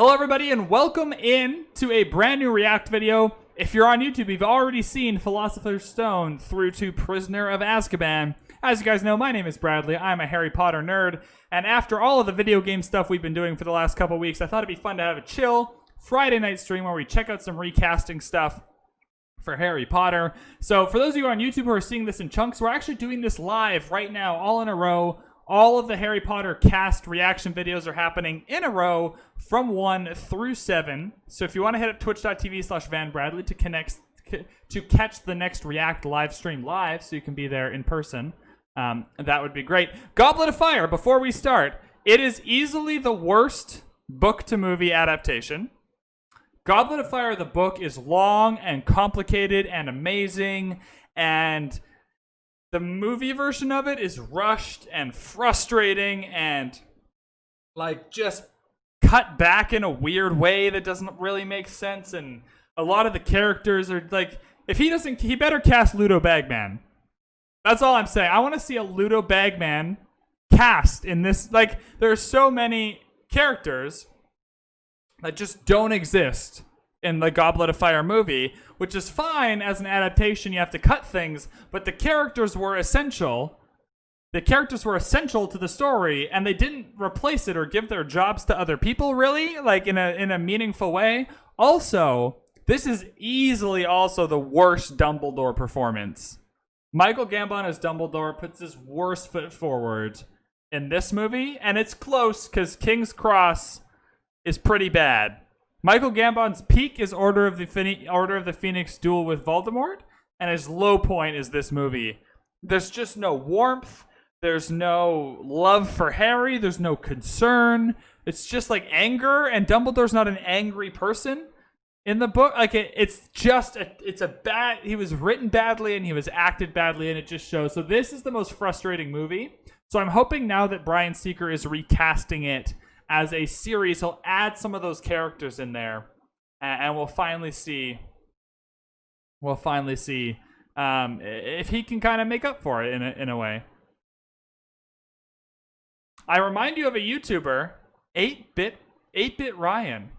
Hello everybody and welcome in to a brand new React video. If you're on YouTube, you've already seen Philosopher's Stone through to Prisoner of Azkaban. As you guys know, my name is Bradley. I'm a Harry Potter nerd. And after all of the video game stuff we've been doing for the last couple weeks, I thought it'd be fun to have a chill Friday night stream where we check out some recasting stuff for Harry Potter. So for those of you on YouTube who are seeing this in chunks, we're actually doing this live right now, all in a row. All of the Harry Potter cast reaction videos are happening in a row from 1 through 7. So if you want to hit up twitch.tv/VanBradley to catch the next React live stream live so you can be there in person, that would be great. Goblet of Fire, before we start, it is easily the worst book to movie adaptation. Goblet of Fire, the book, is long and complicated and amazing, and the movie version of it is rushed and frustrating and like just cut back in a weird way that doesn't really make sense. And a lot of the characters are like, if he doesn't, he better cast Ludo Bagman. That's all I'm saying. I want to see a Ludo Bagman cast in this. Like, there are so many characters that just don't exist in the Goblet of Fire movie, which is fine as an adaptation. You have to cut things, but the characters were essential. The characters were essential to the story, and they didn't replace it or give their jobs to other people, really, like in a meaningful way. Also, this is easily also the worst Dumbledore performance. Michael Gambon as Dumbledore puts his worst foot forward in this movie, and it's close because King's Cross is pretty bad. Michael Gambon's peak is Order of the Phoenix duel with Voldemort, and his low point is this movie. There's just no warmth. There's no love for Harry. There's no concern. It's just like anger, and Dumbledore's not an angry person in the book. Like it's a bad. He was written badly and he was acted badly, and it just shows. So this is the most frustrating movie. So I'm hoping now that Bryan Seeker is recasting it as a series, he'll add some of those characters in there, and we'll finally see if he can kind of make up for it in a way. I remind you of a YouTuber, 8-bit Ryan.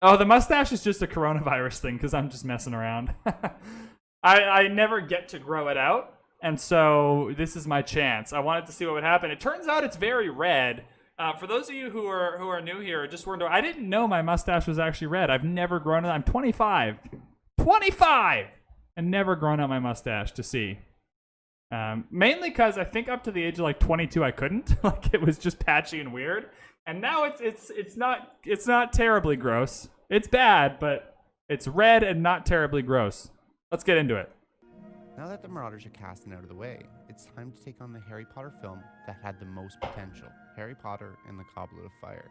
Oh, the mustache is just a coronavirus thing because I'm just messing around. I never get to grow it out, and so this is my chance. I wanted to see what would happen. It turns out it's very red. For those of you who are new here, just wondering, I didn't know my mustache was actually red. I've never grown it. I'm 25, and never grown out my mustache to see. Mainly because I think up to the age of like 22 I couldn't. Like it was just patchy and weird. And now it's not terribly gross. It's bad, but it's red and not terribly gross. Let's get into it. Now that the Marauders are cast and out of the way, it's time to take on the Harry Potter film that had the most potential, Harry Potter and the Goblet of Fire.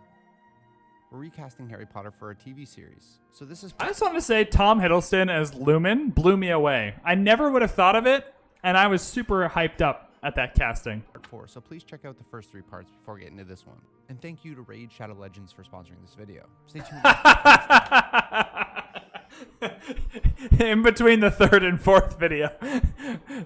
We're recasting Harry Potter for a TV series, so this is... I just want to say Tom Hiddleston as Lumen blew me away. I never would have thought of it, and I was super hyped up at that casting. Part 4, so please check out the first 3 parts before getting into this one. And thank you to Raid Shadow Legends for sponsoring this video. Stay tuned. In between the 3rd and 4th video,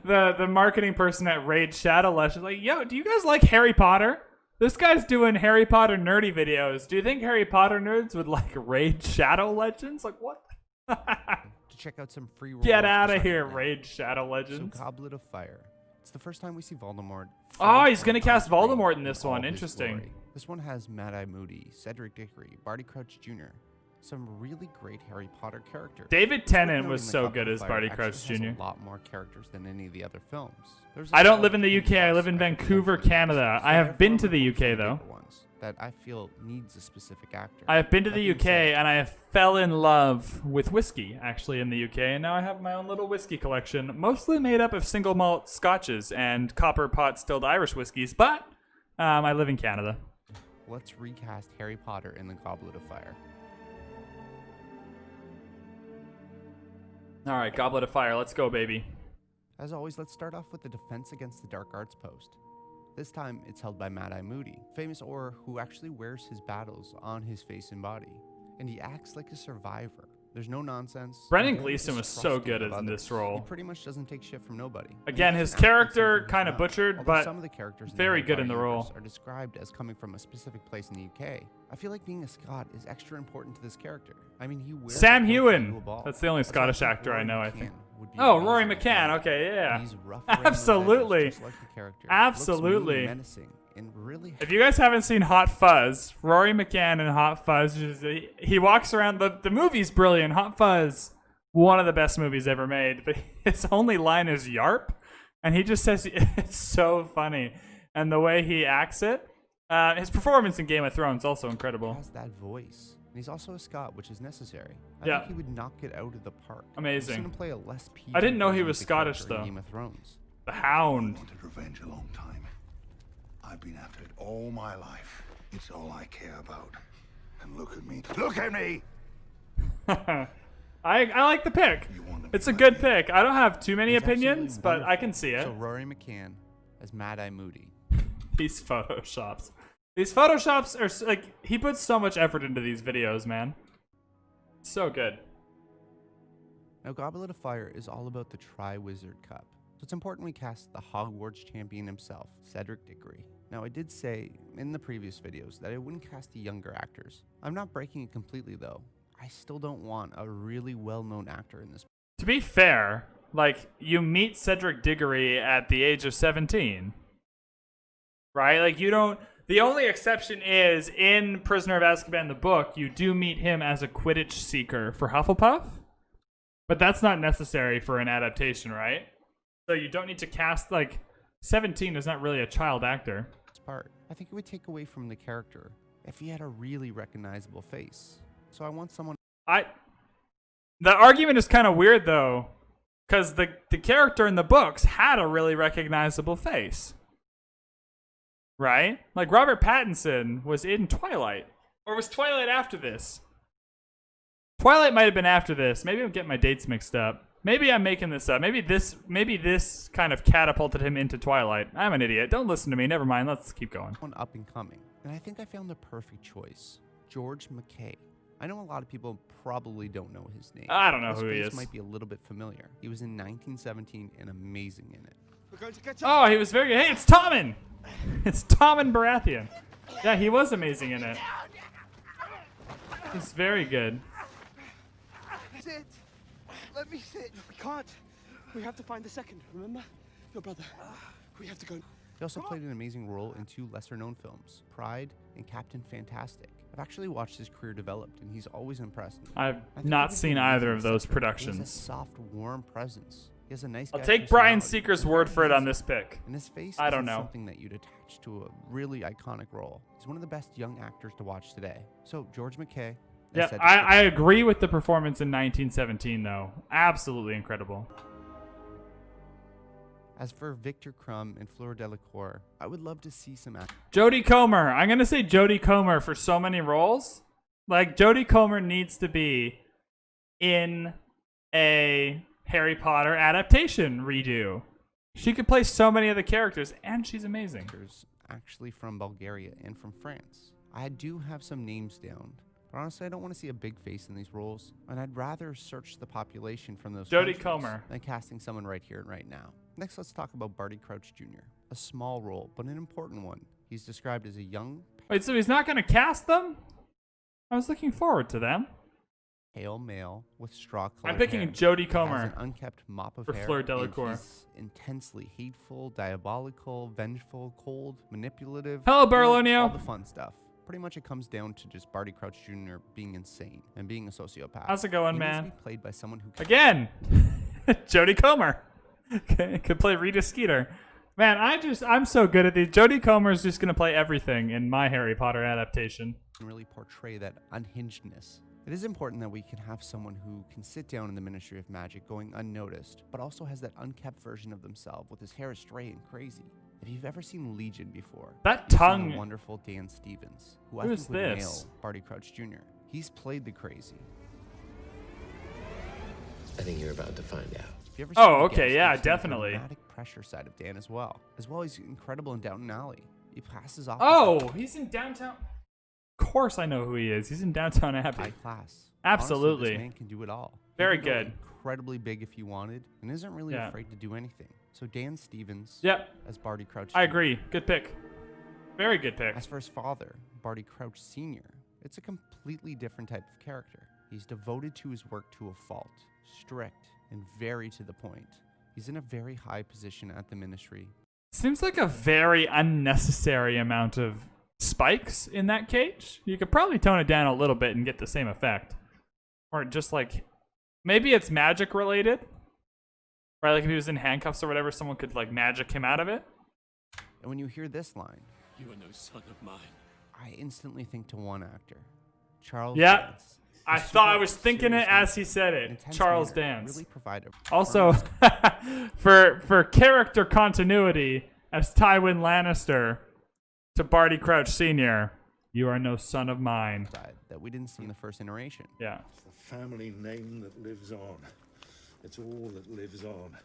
the marketing person at Raid Shadow Legends like, yo, do you guys like Harry Potter? This guy's doing Harry Potter nerdy videos. Do you think Harry Potter nerds would like Raid Shadow Legends? Like, what? To check out some free Get out of here, Raid Shadow Legends. So Goblet of Fire. It's the first time we see Voldemort. Oh, he's gonna cast Voldemort in this one. Interesting. This one has MadEye Moody, Cedric Diggory, Barty Jr. Some really great Harry Potter characters. David Tennant was so good as Barty Crouch Jr. A lot more characters than any of the other films. I don't live in the UK. I live in Vancouver, Canada. I have been to the UK though. That I feel needs a specific actor. I have been to the UK and I fell in love with whiskey actually in the UK, and now I have my own little whiskey collection, mostly made up of single malt scotches and copper pot stilled Irish whiskeys. But I live in Canada. Let's recast Harry Potter in the Goblet of Fire. All right, Goblet of Fire, let's go, baby. As always, let's start off with the defense against the Dark Arts post. This time, it's held by MadEye Moody, famous Auror who actually wears his battles on his face and body, and he acts like a survivor. There's no nonsense. Brendan Very Gleeson was so distrusting good of in this others. role. He pretty much doesn't take shit from nobody. Again, He his doesn't act like character something he's kind of not. butchered, Although but some of the characters in very the good Harry in the Potter role. universe are described as coming from a specific place in the UK. I feel like being a Scot is extra important to this character. I mean, he wears Sam a coat Heughan. to a ball. That's the only That's why I Scottish think actor I Rory know, I McCann think. would be Oh, amazing Rory as McCann. Barty. Okay, yeah. He's rough around the edges, Absolutely. just like the character. Absolutely. Looks mean, menacing, and really If you guys haven't seen Hot Fuzz, Rory McCann in Hot Fuzz, he walks around. The movie's brilliant. Hot Fuzz, one of the best movies ever made. But his only line is "yarp," and he just says it's so funny, and the way he acts it. His performance in Game of Thrones also incredible. has that voice. And he's also a Scot, which is necessary. I Yeah. think he would knock it out of the park. Amazing. He's gonna play a less PG I didn't know he version was of the Scottish, character in though. Game of Thrones. The Hound. Wanted revenge a long time. I've been after it all my life. It's all I care about. And look at me. Look at me! I like the pick. You want to be It's a like good me? pick. I don't have too many He's opinions, absolutely but I wonderful. can see it. So Rory McCann as MadEye Moody. These photoshops. These photoshops are like, he puts so much effort into these videos, man. So good. Now, Goblet of Fire is all about the Tri-Wizard Cup. So it's important we cast the Hogwarts champion himself, Cedric Diggory. Now, I did say in the previous videos that I wouldn't cast the younger actors. I'm not breaking it completely, though. I still don't want a really well-known actor in this. To be fair, like, you meet Cedric Diggory at the age of 17. Right? Like, you don't... The only exception is, in Prisoner of Azkaban, the book, you do meet him as a Quidditch seeker for Hufflepuff. But that's not necessary for an adaptation, right? So you don't need to cast, like... 17 is not really a child actor. Part. I think it would take away from the character if he had a really recognizable face. So I want someone... The argument is kind of weird, though, because the character in the books had a really recognizable face. Right? Like, Robert Pattinson was in Twilight. Or was Twilight after this? Twilight might have been after this. Maybe I'm getting my dates mixed up. Maybe I'm making this up. Maybe this kind of catapulted him into Twilight. I'm an idiot. Don't listen to me. Never mind. Let's keep going. One up and coming. And I think I found the perfect choice. George McKay. I know a lot of people probably don't know his name. I don't know his who he face is. Might be a little bit familiar. He was in 1917 and amazing in it. We're going to catch up. Oh, he was very good. Hey, it's Tommen! It's Tommen Baratheon. Yeah, he was amazing in it. He's very good. Sit. Let me sit. We can't. We have to find the second, remember? Your brother. We have to go. He also played an amazing role in two lesser-known films, Pride and Captain Fantastic. I've actually watched his career develop, and he's always impressed me. I've I think not he would seen be either amazing of those Cedric. He has a productions. soft, warm presence. He has a nice. I'll guy's take Bryan personality. Seeker's He's word very for it on handsome. this pick. And his face I don't isn't know. something that you'd attach to a really iconic role. He's one of the best young actors to watch today. So, George McKay. Yeah, Cedric I agree with the performance in 1917, though. Absolutely incredible. As for Viktor Krum and Fleur Delacour, I would love to see some action. Jodie Comer. I'm going to say Jodie Comer for so many roles. Like, Jodie Comer needs to be in a Harry Potter adaptation redo. She could play so many of the characters, and she's amazing. actors actually from Bulgaria and from France. I do have some names down, but honestly, I don't want to see a big face in these roles, and I'd rather search the population from those Jodie countries Comer. than casting someone right here and right now. Next, let's talk about Barty Crouch Jr., a small role, but an important one. He's described as a young, Wait, so he's not going to cast them? I was looking forward to them. pale male with straw-colored I'm picking hair. Jodie He has Comer an unkept mop of for hair, Fleur and Delacour. he's intensely hateful, diabolical, vengeful, cold, manipulative. Hello, you know, Barolonio. all the fun stuff. Pretty much it comes down to just Barty Crouch Jr. being insane and being a sociopath. How's it going, He needs to man? be played by someone who Again, Jodie Comer could play Rita Skeeter. Man, I'm so good at these. Jodie Comer's just gonna play everything in my Harry Potter adaptation. can really portray that unhingedness. It is important that we can have someone who can sit down in the Ministry of Magic going unnoticed, but also has that unkept version of themselves with his hair astray and crazy. If you've ever seen Legion before, That you've seen tongue- the wonderful Dan Stevens, who I Who think is would this? nail Barty Crouch Jr. He's played the crazy. I think you're about to find out. If you ever Oh, seen The okay, Guest, yeah, you've seen the definitely. dramatic pressure side of Dan as well. He's incredible in Downton Alley. He passes off. Oh, he's in Downtown. course I know who he is. He's in Downtown Abbey. High class. Absolutely. Honestly, this man can do it all. Very He can go good. Incredibly big if you wanted, and isn't really Yeah. afraid to do anything. So Dan Stevens Yep. as Barty Crouch. I Jr. agree. Good pick. Very good pick. As for his father, Barty Crouch Sr., it's a completely different type of character. He's devoted to his work to a fault, strict, and very to the point. He's in a very high position at the ministry. Seems like a very unnecessary amount of spikes in that cage. You could probably tone it down a little bit and get the same effect. Or just like, maybe it's magic related. Right, like if he was in handcuffs or whatever, someone could like magic him out of it. And when you hear this line, You are no son of mine. I instantly think to one actor, Charles Yeah. Dance. I His thought I super was thinking it serious as he said and it. intense Charles manner Dance. Really provide a Also, for character continuity, as Tywin Lannister to Barty Crouch Sr., you are no son of mine. side that we didn't see in the first iteration. Yeah. It's the family name that lives on. It's all that lives on.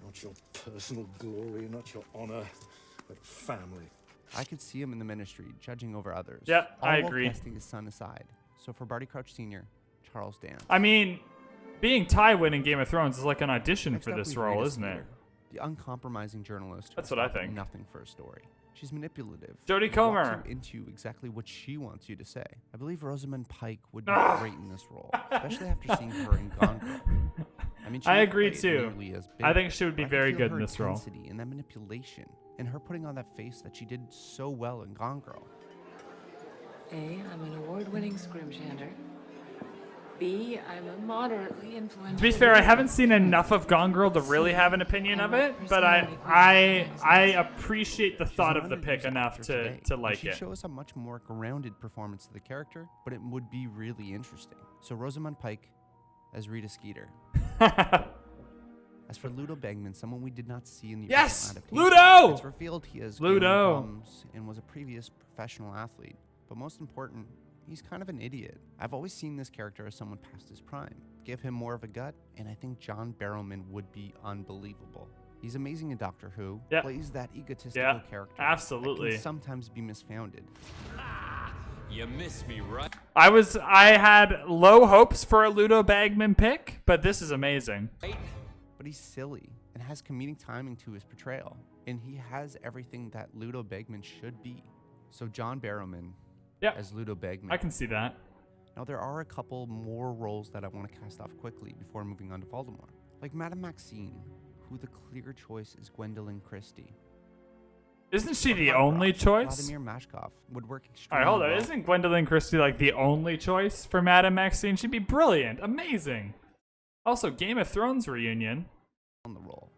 Not your personal glory, not your honor, but family. I could see him in the ministry, judging over others. Yep, all I while agree. casting his son aside. So for Barty Crouch Sr., Charles Dance. I mean, being Tywin in Game of Thrones is like an audition Next for up, this we've role, Rita isn't it? Skeeter, the uncompromising journalist. who That's will what I stop at think. Nothing for a story. She's manipulative. Jodie and walks Comer. you into exactly what she wants you to say. I believe Rosamund Pike would be Ah. great in this role, especially after seeing her in Gone Girl. I mean, she I won't agree play it too. nearly as I big, think she would be but I can very feel good her in this role. intensity and that manipulation, and her putting on that face that she did so well in Gone Girl. A, I'm an award-winning scrimshander. B, I'm a moderately influential. To be fair, I haven't seen enough of Gone Girl to really have an opinion of it, but I appreciate the thought of the She's pick 100 years enough after to today, to and like she'd it. show us a much more grounded performance of the character, but it would be really interesting. So Rosamund Pike as Rita Skeeter. As for Ludo Bagman, someone we did not see in the Yes! original adaptation, Ludo! it's revealed he has Ludo! gambling problems and was a previous professional athlete. But most important, he's kind of an idiot. I've always seen this character as someone past his prime. Give him more of a gut, and I think John Barrowman would be unbelievable. He's amazing in Doctor Who, Yep. plays that egotistical Yeah, character absolutely. that can sometimes be misfounded. You miss me, right? I had low hopes for a Ludo Bagman pick, but this is amazing. But he's silly and has comedic timing to his portrayal, and he has everything that Ludo Bagman should be. So John Barrowman Yep. as Ludo Bagman. I can see that. Now there are a couple more roles that I want to cast off quickly before moving on to Voldemort. Like Madame Maxine, who the clear choice is Gwendolyn Christie. Isn't she Or the Mark only Ross, choice? Vladimir Mashkov would work All extremely right, hold on. well Isn't Gwendolyn Christie like the only choice for Madame Maxine? She'd be brilliant, amazing. Also, Game of Thrones reunion. on the role.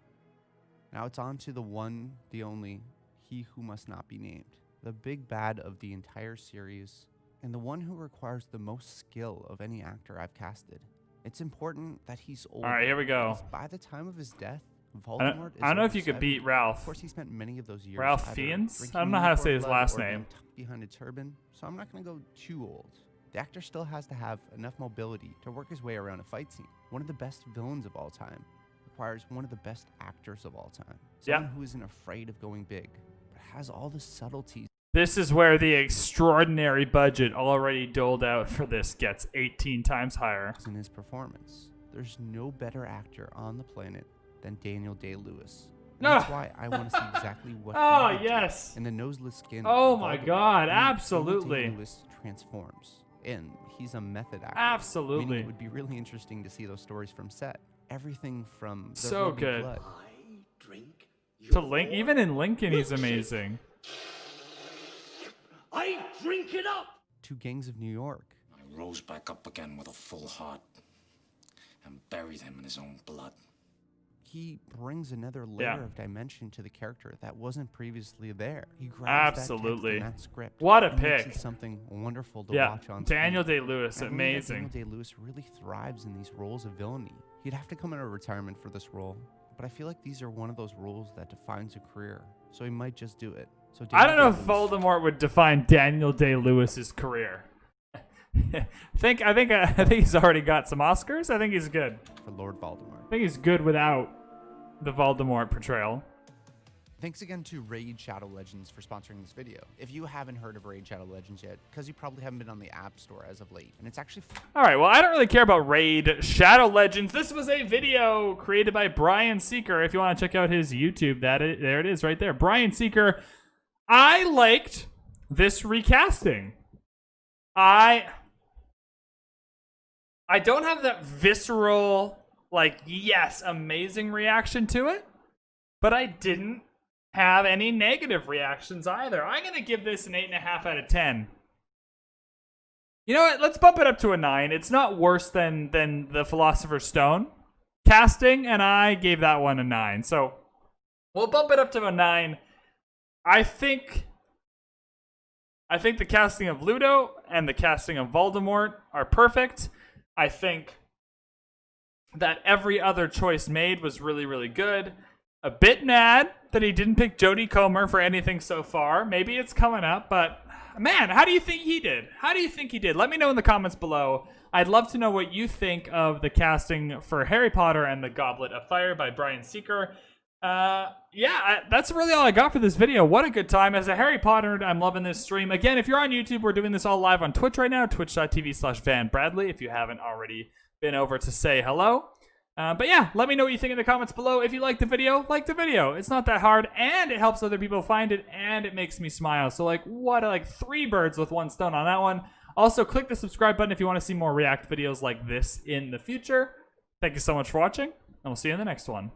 Now it's on to the one, the only, he who must not be named. The big bad of the entire series, and the one who requires the most skill of any actor I've casted. It's important that he's old. All right, here we go. By the time of his death, I Voldemort don't know is if you could over beat 70. Ralph. Of course, he spent many of those years Ralph either Fiennes? drinking I don't know how to say unicorn his blood last or being name. tucked behind a turban, so I'm not going to go too old. The actor still has to have enough mobility to work his way around a fight scene. One of the best villains of all time requires one of the best actors of all time. Yeah. Someone who isn't afraid of going big, but has all the subtleties This is where the extraordinary budget already doled out for this gets 18 times higher. in his performance. There's no better actor on the planet than Daniel Day-Lewis. And that's why I want to see exactly what Oh, he did yes. in the noseless skin. Oh of my Voldemort. God, And Daniel absolutely. Day-Lewis transforms, and he's a method actor. Absolutely. Meaning it would be really interesting to see those stories from set. Everything from the So ruby good. blood Drink To Link, even in Lincoln, he's amazing. I drink it up! to Gangs of New York. I rose back up again with a full heart and buried him in his own blood. He brings another layer Yeah. of dimension to the character that wasn't previously there. He grabs Absolutely. that text and that script. What a and makes pick. it something wonderful to Yeah, watch on Daniel screen. Day-Lewis, I believe that amazing. Daniel Day-Lewis really thrives in these roles of villainy. He'd have to come out of retirement for this role, but I feel like these are one of those roles that defines a career. So he might just do it. So I don't know if Daniel Day-Lewis- Voldemort would define Daniel Day-Lewis's career. I think he's already got some Oscars. I think he's good. for Lord Voldemort. I think he's good without the Voldemort portrayal. Thanks again to Raid Shadow Legends for sponsoring this video. If you haven't heard of Raid Shadow Legends yet, because you probably haven't been on the App Store as of late, and it's actually All right, well, I don't really care about Raid Shadow Legends. This was a video created by Bryan Seeker. If you want to check out his YouTube, there it is right there. Bryan Seeker. I liked this recasting. I don't have that visceral, like, yes, amazing reaction to it, but I didn't have any negative reactions either. I'm going to give this an 8.5 out of 10. You know what? Let's bump it up to a 9. It's not worse than the Philosopher's Stone casting, and I gave that one a 9. So we'll bump it up to a 9. I think the casting of Ludo and the casting of Voldemort are perfect. I think that every other choice made was really, really good. A bit mad that he didn't pick Jodie Comer for anything so far. Maybe it's coming up, but man, how do you think he did? How do you think he did? Let me know in the comments below. I'd love to know what you think of the casting for Harry Potter and the Goblet of Fire by Bryan Seeker. That's really all I got for this video. What a good time. As a Harry Potter, I'm loving this stream. Again, if you're on YouTube, we're doing this all live on Twitch right now, twitch.tv/VanBradley, if you haven't already been over to say hello. But yeah, let me know what you think in the comments below. If you like the video, like the video. It's not that hard, and it helps other people find it, and it makes me smile. So like, like 3 birds with 1 stone on that one. Also, click the subscribe button if you want to see more React videos like this in the future. Thank you so much for watching, and we'll see you in the next one.